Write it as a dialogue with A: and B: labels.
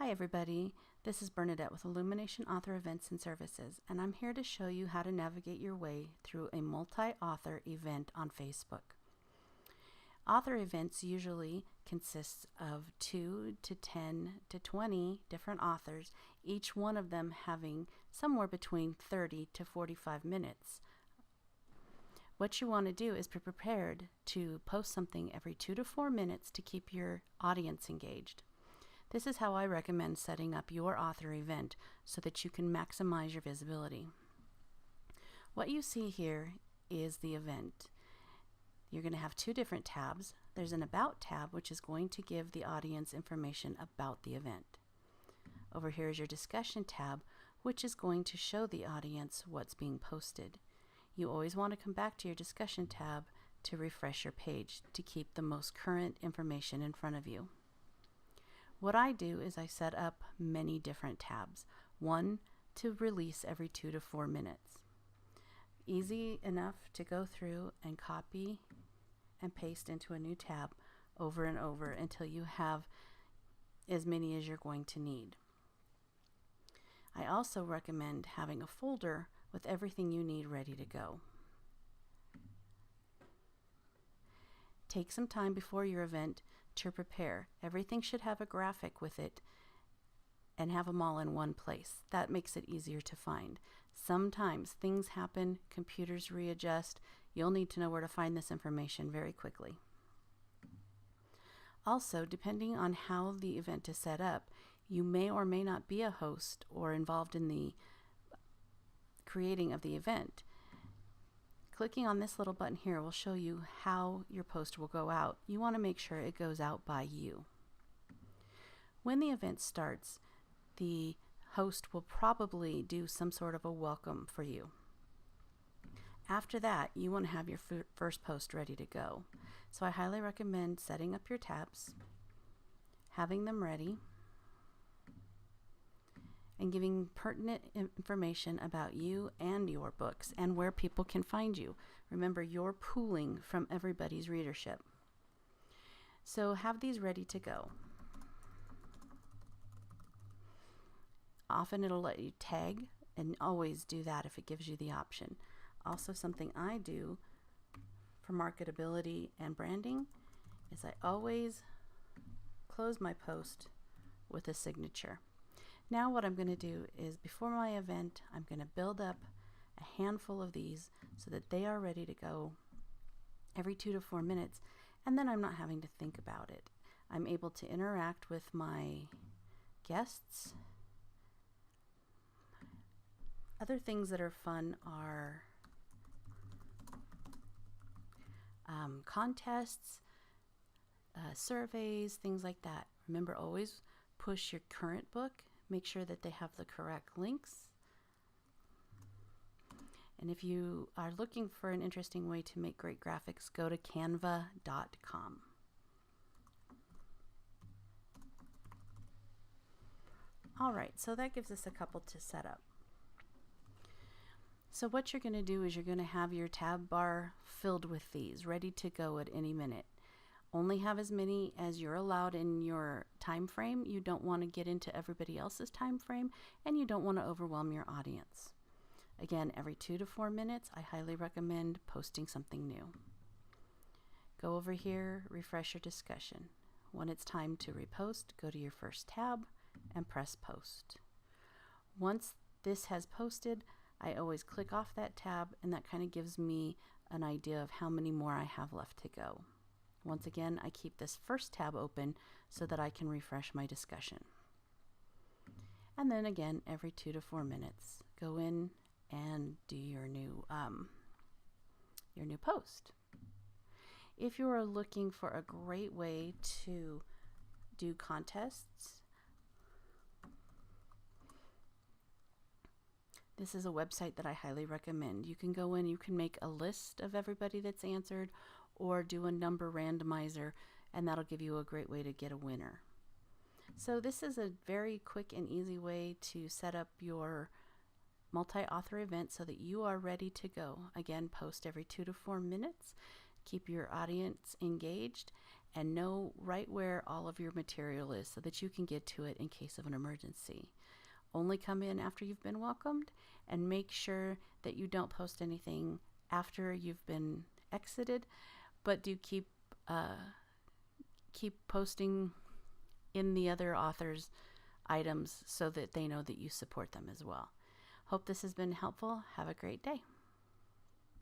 A: Hi everybody, this is Bernadette with Illumination Author Events and Services, and I'm here to show you how to navigate your way through a multi-author event on Facebook. Author events usually consist of 2 to 10 to 20 different authors, each one of them having somewhere between 30 to 45 minutes. What you want to do is be prepared to post something every 2 to 4 minutes to keep your audience engaged. This is how I recommend setting up your author event so that you can maximize your visibility. What you see here is the event. You're going to have two different tabs. There's an About tab, which is going to give the audience information about the event. Over here is your Discussion tab, which is going to show the audience what's being posted. You always want to come back to your Discussion tab to refresh your page to keep the most current information in front of you. What I do is I set up many different tabs, one to release every 2 to 4 minutes. Easy enough to go through and copy and paste into a new tab over and over until you have as many as you're going to need. I also recommend having a folder with everything you need ready to go. Take some time before your event to prepare. Everything should have a graphic with it and have them all in one place. That makes it easier to find. Sometimes things happen, computers readjust. You'll need to know where to find this information very quickly. Also, depending on how the event is set up, you may or may not be a host or involved in the creating of the event. Clicking on this little button here will show you how your post will go out. You want to make sure it goes out by you. When the event starts, the host will probably do some sort of a welcome for you. After that, you want to have your first post ready to go. So I highly recommend setting up your tabs, having them ready, and giving pertinent information about you and your books and where people can find you. Remember, you're pooling from everybody's readership. So have these ready to go. Often it'll let you tag, and always do that if it gives you the option. Also, something I do for marketability and branding is I always close my post with a signature. Now what I'm going to do is, before my event, I'm going to build up a handful of these so that they are ready to go every 2 to 4 minutes, and then I'm not having to think about it. I'm able to interact with my guests. Other things that are fun are contests, surveys, things like that. Remember, always push your current book. Make sure that they have the correct links. And if you are looking for an interesting way to make great graphics, go to canva.com. All right, so that gives us a couple to set up. So what you're going to do is you're going to have your tab bar filled with these, ready to go at any minute. Only have as many as you're allowed in your time frame. You don't want to get into everybody else's time frame, and you don't want to overwhelm your audience. Again, every 2 to 4 minutes, I highly recommend posting something new. Go over here, refresh your discussion. When it's time to repost, go to your first tab and press post. Once this has posted, I always click off that tab, and that kind of gives me an idea of how many more I have left to go. Once again, I keep this first tab open so that I can refresh my discussion. And then again, every 2 to 4 minutes, go in and do your new post. If you are looking for a great way to do contests, this is a website that I highly recommend. You can go in, you can make a list of everybody that's answered, or do a number randomizer, and that'll give you a great way to get a winner. So this is a very quick and easy way to set up your multi-author event so that you are ready to go. Again, post every 2 to 4 minutes, keep your audience engaged, and know right where all of your material is so that you can get to it in case of an emergency. Only come in after you've been welcomed, and make sure that you don't post anything after you've been exited, but do keep posting in the other authors' items so that they know that you support them as well. Hope this has been helpful. Have a great day.